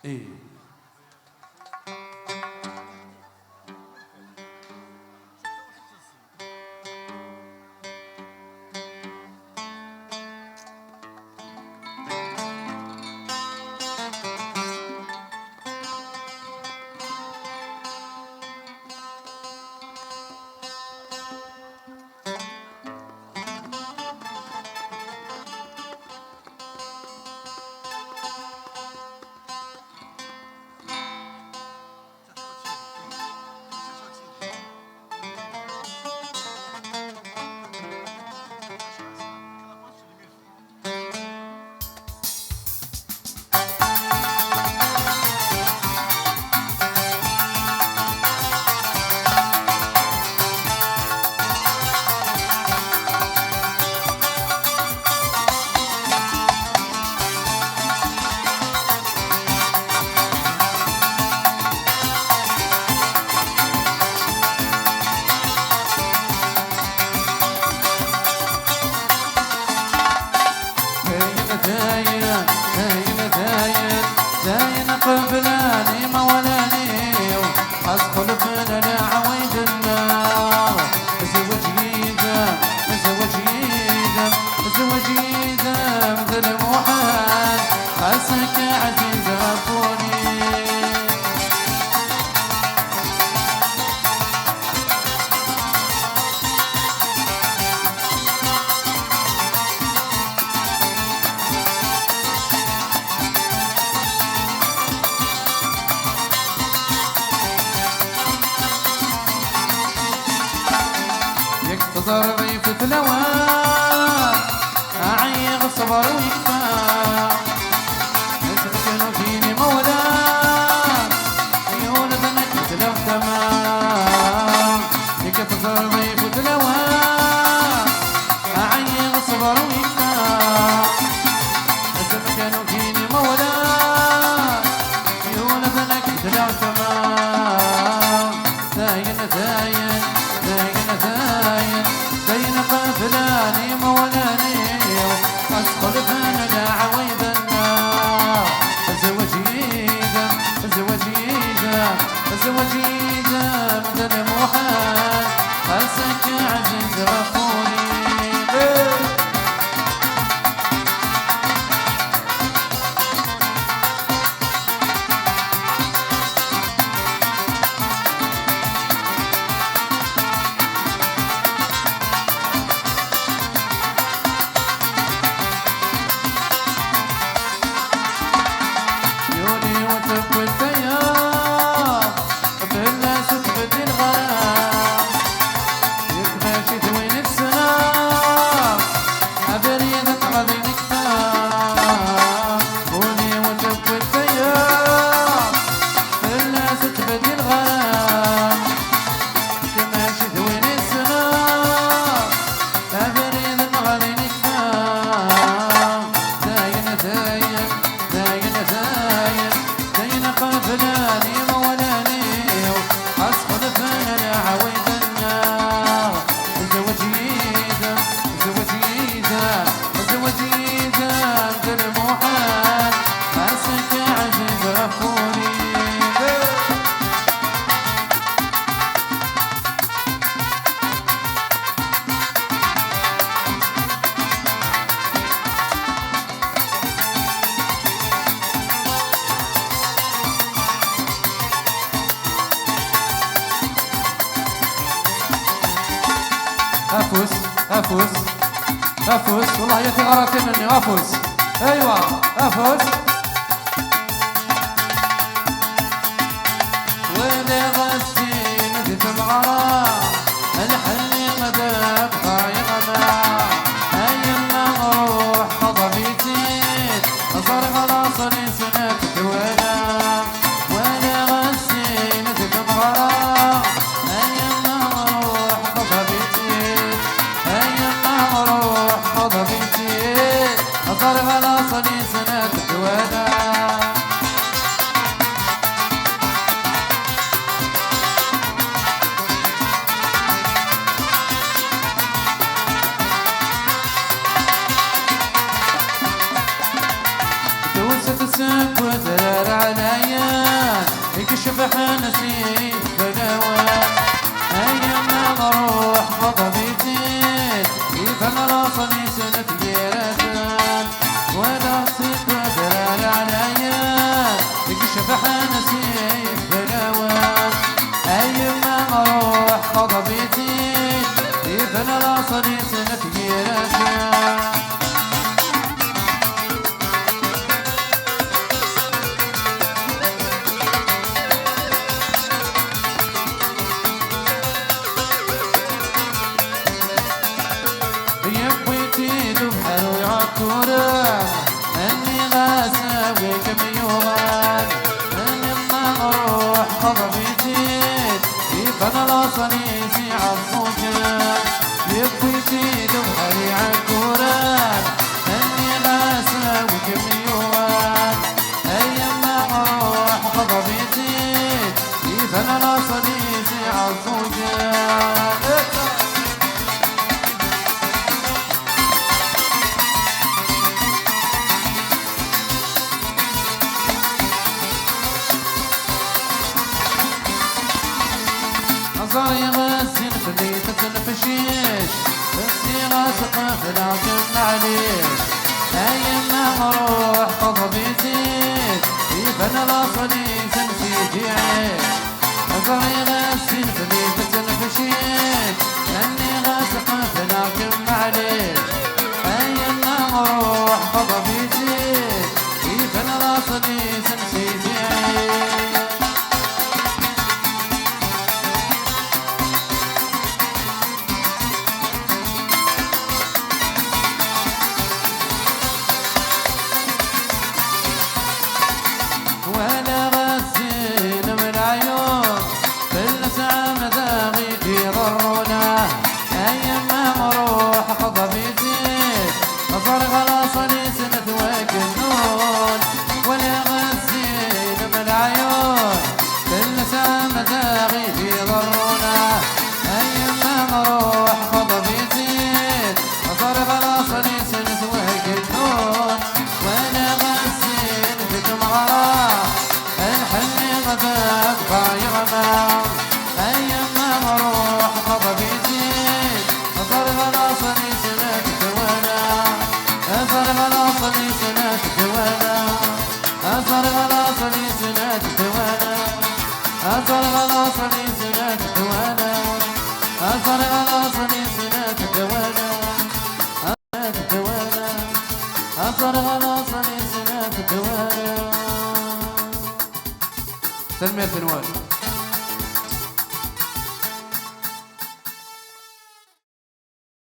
ايه داين قبلاني مولاني أدخل بنا لعويد النار زوج يدا زوج يدا زوج يدا مثل المحال حسك عزيز غفوني ضربي في تلوان أعيغ صبر ويكفى نسكن فيني مولاك يولد نكتلف تمام يكف ضربي في تلوان أعيغ صبر ويكفى نسكن فيني مولاك يولد نكتلف تمام داين داين داين داين داين قبلاني مولاني أسخل فانا لعويد النار زوج يدا زوج يدا زوج يدا مثل المحال حسك عزيز غفوري افوس افوس افوس والله يا اخي غرقتي مني افوس ايوه افوس ويلي غسين ندف بغرام الحلي غدا بقى يغمى ايما نروح قضى بيتيت صار خلاص لي سنة دوينا ويلي غسين ندف بغرام ايما نروح قضى بيتيت ايما نروح قضى بيتيت صار خلاص لي سنة دوينا السك وثلاث دار عليا يكشف حنسي بلوان أيام ما نروح غضبي زيد يفهم راسني سنة جيرتان ولا صيت دار عليا يكشف حنسي بلوان أيام ما نروح غضبي زيد يفهم راسني سنة جيرتان أني غاسوي كم يومان أني ما أروح غضبي زيد يفن الأصليسي عالصوكان يبقي زيد بحري عالكوران أني غاسوي كم يومان أيام ما أروح غضبي زيد يفن الأصليسي عالصوكان نظري غسل خليت تنفشيش بسي غاسق خلاص معليش أيام ما أروح غضبي زيد يفن الأصلي سنسيت يعيش نظري غسل خليت تنفشيش أني غاسق خلاص معليش أيام ما أروح غضبي زيد يفن الأصلي سنسيت يعيش وانا غسين من عيون كل ساعة مذاغي في ضرونا ايام ما مروح غضبي زيد صار غلاصني سنة وجنون وانا غسين من عيون كل ساعة مذاغي في ضرونا ايام ما مروح غضبي زيد صار غلاصني سنة وجنون وانا غسين في مغرام غذاب ضايع معهم أيام ما مروح غضبي زيد صار غلاصني سنة دوانا صار غلاصني سنة دوانا صار غلاصني سنة دوانا صار غلاصني سنة دوانا صار غلاصني سنة دوانا صار غلاصني سنة دوانا تنمية الوالد